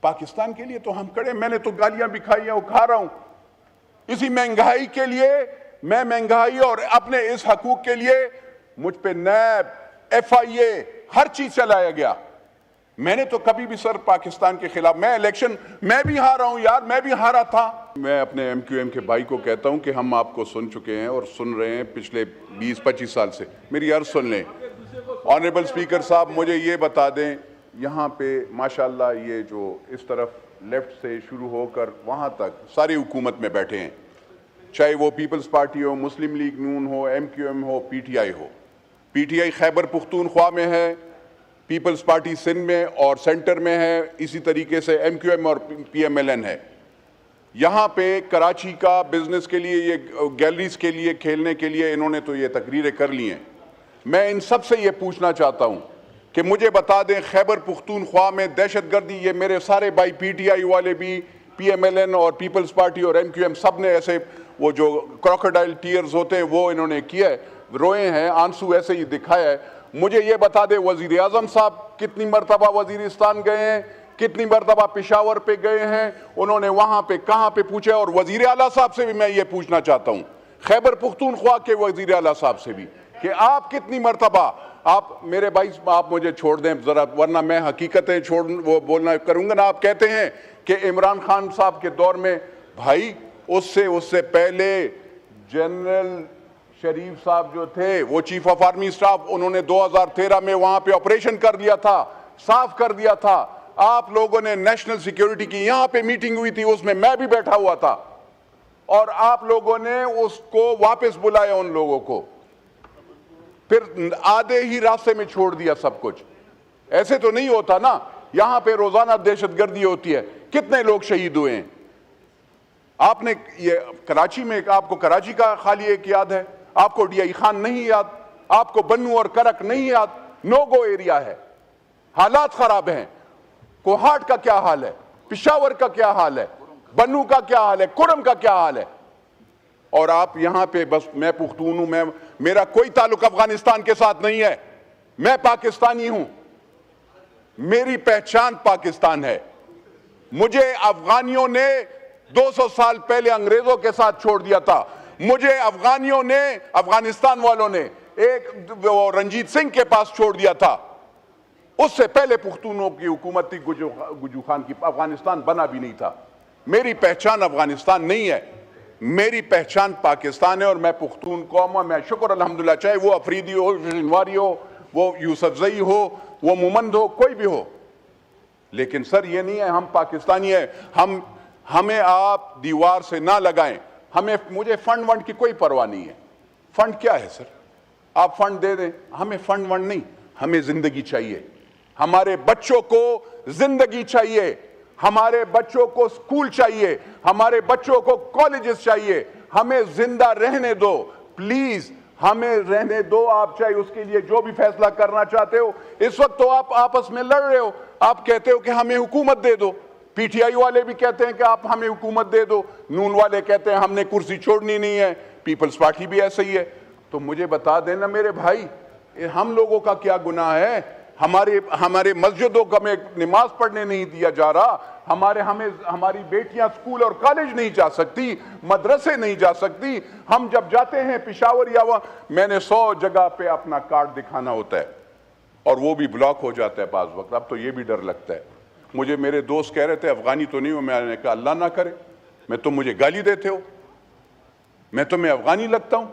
پاکستان کے لیے تو ہم کھڑے. میں نے تو گالیاں بھی کھائی ہیں اور کھا رہا ہوں. اسی مہنگائی کے لیے میں مہنگائی اور اپنے اس حقوق کے لیے مجھ پہ نیب, ایف آئی اے, ہر چیز چلایا گیا. میں نے تو کبھی بھی سر پاکستان کے خلاف, میں الیکشن میں بھی ہارا ہوں یار, میں بھی ہارا تھا. میں اپنے ایم کیو ایم کے بھائی کو کہتا ہوں کہ ہم آپ کو سن چکے ہیں اور سن رہے ہیں پچھلے 20-25 سال سے. میری عرض سن لیں. آنریبل اسپیکر صاحب مجھے یہ بتا دیں, یہاں پہ ماشاءاللہ یہ جو اس طرف لیفٹ سے شروع ہو کر وہاں تک ساری حکومت میں بیٹھے ہیں, چاہے وہ پیپلز پارٹی ہو, مسلم لیگ نون ہو, ایم کیو ایم ہو, پی ٹی آئی ہو. P T I Khyber Pakhtunkhwa میں ہے, پیپلز پارٹی سندھ میں اور سینٹر میں ہے, اسی طریقے سے ایم کیو ایم اور پی ایم ایل این ہے. یہاں پہ کراچی کا بزنس کے لیے, یہ گیلریز کے لیے, کھیلنے کے لیے انہوں نے تو یہ تقریریں کر لی ہیں. میں ان سب سے یہ پوچھنا چاہتا ہوں کہ مجھے بتا دیں خیبر پختونخوا میں دہشت گردی, یہ میرے سارے بھائی پی ٹی آئی والے بھی, پی ایم ایل این اور پیپلز پارٹی اور ایم کیو ایم سب نے ایسے وہ جو کراکوڈائل ٹیئرز ہوتے ہیں وہ انہوں نے کیا ہے, روئے ہیں, آنسو ایسے ہی دکھایا ہے. مجھے یہ بتا دیں وزیر اعظم صاحب کتنی مرتبہ وزیرستان گئے ہیں, کتنی مرتبہ پشاور پہ گئے ہیں, انہوں نے وہاں پہ کہاں پہ پوچھا. اور وزیر اعلیٰ صاحب سے بھی میں یہ پوچھنا چاہتا ہوں, خیبر پختونخوا کے وزیر اعلیٰ صاحب سے بھی, کہ آپ کتنی مرتبہ, آپ میرے بھائی آپ مجھے چھوڑ دیں ذرا ورنہ میں حقیقتیں وہ بولنا کروں گا نا. آپ کہتے ہیں کہ عمران خان صاحب کے دور میں, بھائی اس سے پہلے جنرل شریف صاحب جو تھے وہ چیف آف آرمی اسٹاف, انہوں نے 2013 میں وہاں پہ آپریشن کر دیا تھا, صاف کر دیا تھا. آپ لوگوں نے نیشنل سیکیورٹی کی یہاں پہ میٹنگ ہوئی تھی, اس میں میں بھی بیٹھا ہوا تھا, اور آپ لوگوں نے اس کو واپس بلایا ان لوگوں کو, پھر آدھے ہی راستے میں چھوڑ دیا سب کچھ. ایسے تو نہیں ہوتا نا. یہاں پہ روزانہ دہشت گردی ہوتی ہے, کتنے لوگ شہید ہوئے ہیں. آپ نے یہ کراچی میں, آپ کو کراچی کا خالی ایک یاد ہے, آپ کو ڈی آئی خان نہیں یاد, آپ کو بنو اور کرک نہیں یاد. نو گو ایریا ہے, حالات خراب ہیں. کوہاٹ کا کیا حال ہے, پشاور کا کیا حال ہے, بنو کا کیا حال ہے, کرم کا کیا حال ہے. اور آپ یہاں پہ بس میں پختون ہوں, میرا کوئی تعلق افغانستان کے ساتھ نہیں ہے, میں پاکستانی ہوں, میری پہچان پاکستان ہے. مجھے افغانیوں نے 200 سال پہلے انگریزوں کے ساتھ چھوڑ دیا تھا. مجھے افغانیوں نے, افغانستان والوں نے ایک رنجیت سنگھ کے پاس چھوڑ دیا تھا. اس سے پہلے پختونوں کی حکومت تھی, گجو خان کی, افغانستان بنا بھی نہیں تھا. میری پہچان افغانستان نہیں ہے, میری پہچان پاکستان ہے, اور میں پختون قوم ہوں. میں شکر الحمدللہ, چاہے وہ افریدی ہو, شنواری ہو, وہ یوسف زئی ہو, وہ مومند ہو, کوئی بھی ہو. لیکن سر یہ نہیں ہے ہم پاکستانی ہیں, ہمیں آپ دیوار سے نہ لگائیں. مجھے فنڈ ونڈ کی کوئی پرواہ نہیں ہے. فنڈ کیا ہے سر, آپ فنڈ دے دیں, ہمیں فنڈ ونڈ نہیں, ہمیں زندگی چاہیے. ہمارے بچوں کو زندگی چاہیے, ہمارے بچوں کو سکول چاہیے, ہمارے بچوں کو کالجز چاہیے. ہمیں زندہ رہنے دو پلیز, ہمیں رہنے دو. آپ چاہے اس کے لیے جو بھی فیصلہ کرنا چاہتے ہو. اس وقت تو آپ آپس میں لڑ رہے ہو, آپ کہتے ہو کہ ہمیں حکومت دے دو. پی ٹی آئی والے بھی کہتے ہیں کہ آپ ہمیں حکومت دے دو, نون والے کہتے ہیں ہم نے کرسی چھوڑنی نہیں ہے, پیپلز پارٹی بھی ایسا ہی ہے. تو مجھے بتا دینا میرے بھائی, ہم لوگوں کا کیا گناہ ہے؟ ہمارے مسجدوں کو ہمیں نماز پڑھنے نہیں دیا جا رہا, ہماری بیٹیاں سکول اور کالج نہیں جا سکتی, مدرسے نہیں جا سکتی. ہم جب جاتے ہیں پشاور یا میں نے 100 جگہ پہ اپنا کارڈ دکھانا ہوتا ہے, اور وہ بھی بلاک ہو جاتا ہے بعض وقت. اب تو یہ بھی ڈر لگتا ہے. مجھے میرے دوست کہہ رہے تھے افغانی تو نہیں ہو, میں نے کہا اللہ نہ کرے, میں تم مجھے گالی دیتے ہو, میں تمہیں افغانی لگتا ہوں.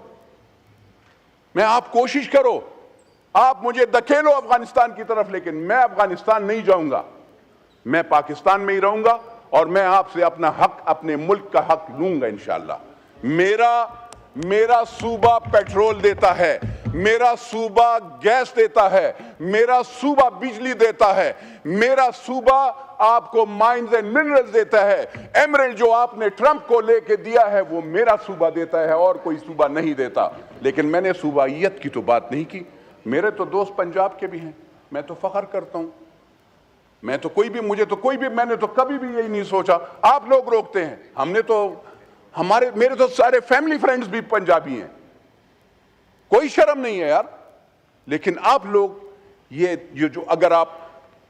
میں آپ کوشش کرو, آپ مجھے دھکیلو افغانستان کی طرف, لیکن میں افغانستان نہیں جاؤں گا. میں پاکستان میں ہی رہوں گا, اور میں آپ سے اپنا حق, اپنے ملک کا حق لوں گا انشاءاللہ. میرا صوبہ پیٹرول دیتا ہے, میرا صوبہ گیس دیتا ہے, میرا صوبہ بجلی دیتا ہے, میرا صوبہ آپ کو مائنز اینڈ منرلز دیتا ہے. ایمرلڈ جو آپ نے ٹرمپ کو لے کے دیا ہے وہ میرا صوبہ دیتا ہے, اور کوئی صوبہ نہیں دیتا. لیکن میں نے صوبائیت کی تو بات نہیں کی. میرے تو دوست پنجاب کے بھی ہیں, میں تو فخر کرتا ہوں. میں نے تو کبھی بھی یہی نہیں سوچا. آپ لوگ روکتے ہیں, میرے تو سارے فیملی فرینڈز بھی پنجابی ہیں, کوئی شرم نہیں ہے یار. لیکن آپ لوگ یہ جو اگر آپ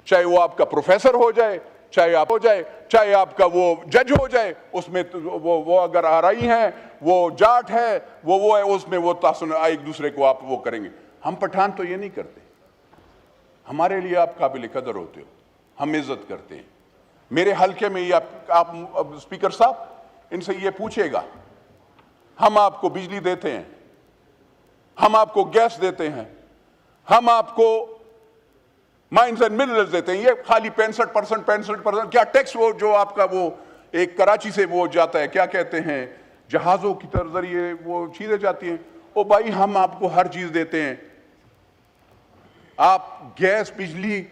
چاہے وہ آپ کا پروفیسر ہو جائے, چاہے آپ ہو جائے، چاہے آپ کا وہ جج ہو جائے، اس میں وہ اگر آرائی ہیں، وہ جاٹ ہے، وہ ہے، اس میں وہ ایک دوسرے کو آپ وہ کریں گے۔ ہم پٹھان تو یہ نہیں کرتے، ہمارے لیے آپ قابل قدر ہوتے ہو، ہم عزت کرتے ہیں۔ میرے حلقے میں یہ آپ اسپیکر صاحب ان سے یہ پوچھے گا، ہم آپ کو بجلی دیتے ہیں، ہم آپ کو گیس دیتے ہیں، ہم آپ کو مائنز اینڈ منرلز دیتے ہیں، یہ خالی 65% کیا ٹیکس وہ جو آپ کا وہ ایک کراچی سے وہ جاتا ہے، کیا کہتے ہیں، جہازوں کی ذریعے وہ چیزیں جاتی ہیں، او بھائی ہم آپ کو ہر چیز دیتے ہیں۔ آپ گیس بجلی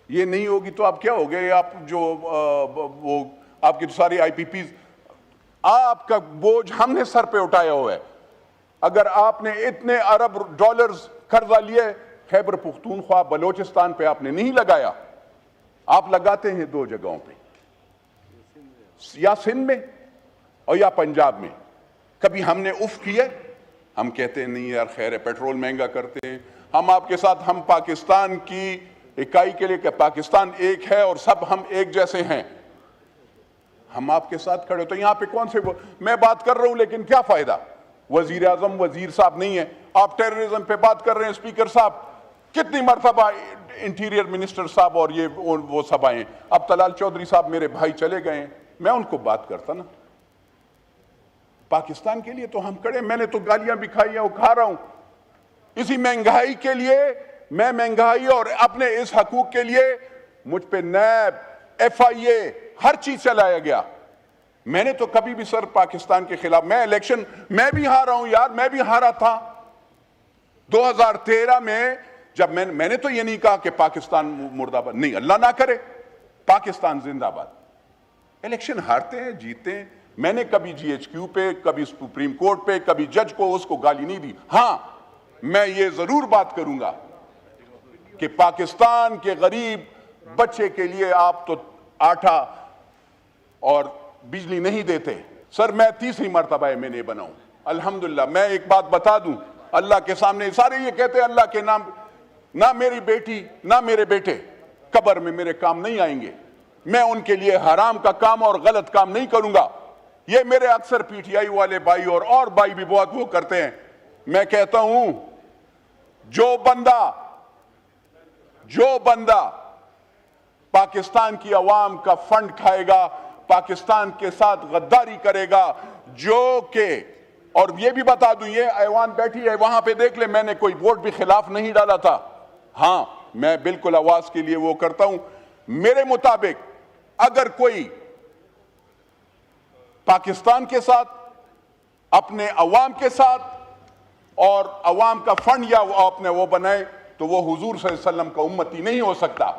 یہ نہیں ہوگی تو آپ کیا ہو گئے؟ آپ جو وہ آپ کی ساری آئی پی پیز، آپ کا بوجھ ہم نے سر پہ اٹھایا ہوا ہے۔ اگر آپ نے اتنے ارب ڈالرز قرضہ لیے، خیبر پختونخوا بلوچستان پہ آپ نے نہیں لگایا، آپ لگاتے ہیں دو جگہوں پہ، یا سندھ میں اور یا پنجاب میں۔ کبھی ہم نے اف کیا؟ ہم کہتے ہیں نہیں یار خیر ہے، پیٹرول مہنگا کرتے ہیں، ہم آپ کے ساتھ، ہم پاکستان کی اکائی کے لیے کہ پاکستان ایک ہے اور سب ہم ایک جیسے ہیں، ہم آپ کے ساتھ کھڑے ہوتے ہیں۔ یہاں پہ کون سے میں بات کر رہا ہوں لیکن کیا فائدہ؟ وزیر اعظم وزیر صاحب نہیں ہے، آپ ٹیررزم پہ بات کر رہے ہیں اسپیکر صاحب، کتنی مرتبہ انٹیریئر منسٹر صاحب اور یہ وہ سب آئے ہیں۔ اب طلال چودھری صاحب میرے بھائی چلے گئے ہیں، میں ان کو بات کرتا نا، پاکستان کے لیے تو ہم کھڑے، میں نے تو گالیاں بھی کھائی ہیں اور کھا رہا ہوں، اسی مہنگائی کے لیے، میں مہنگائی اور اپنے اس حقوق کے لیے مجھ پہ نیب، ایف آئی اے، ہر چیز چلایا گیا۔ میں نے تو کبھی بھی سر پاکستان کے خلاف، میں الیکشن میں بھی ہارا ہوں یار، میں بھی ہارا تھا 2013 میں، جب میں نے تو یہ نہیں کہا کہ پاکستان مردہ باد، نہیں اللہ نہ کرے، پاکستان زندہ باد۔ الیکشن ہارتے ہیں جیتے ہیں، میں نے کبھی جی ایچ کیو پہ، کبھی سپریم کورٹ پہ، کبھی جج کو اس کو گالی نہیں دی۔ ہاں میں یہ ضرور بات کروں گا کہ پاکستان کے غریب بچے کے لیے آپ تو آٹا اور بجلی نہیں دیتے۔ سر میں تیسری مرتبہ میں نے بناؤں الحمدللہ۔ میں ایک بات بتا دوں اللہ کے سامنے، سارے یہ کہتے ہیں اللہ کے نام، نہ میری بیٹی نہ میرے بیٹے قبر میں میرے کام نہیں آئیں گے، میں ان کے لیے حرام کا کام اور غلط کام نہیں کروں گا۔ یہ میرے اکثر پی ٹی آئی والے بھائی اور بھائی بھی بہت وہ کرتے ہیں۔ میں کہتا ہوں جو بندہ پاکستان کی عوام کا فنڈ کھائے گا، پاکستان کے ساتھ غداری کرے گا، جو کہ، اور یہ بھی بتا دوں، یہ ایوان بیٹھی ہے وہاں پہ دیکھ لیں، میں نے کوئی ووٹ بھی خلاف نہیں ڈالا تھا۔ ہاں میں بالکل آواز کے لیے وہ کرتا ہوں۔ میرے مطابق اگر کوئی پاکستان کے ساتھ، اپنے عوام کے ساتھ اور عوام کا فنڈ یا اپنے وہ بنائے تو وہ حضور صلی اللہ علیہ وسلم کا امتی نہیں ہو سکتا۔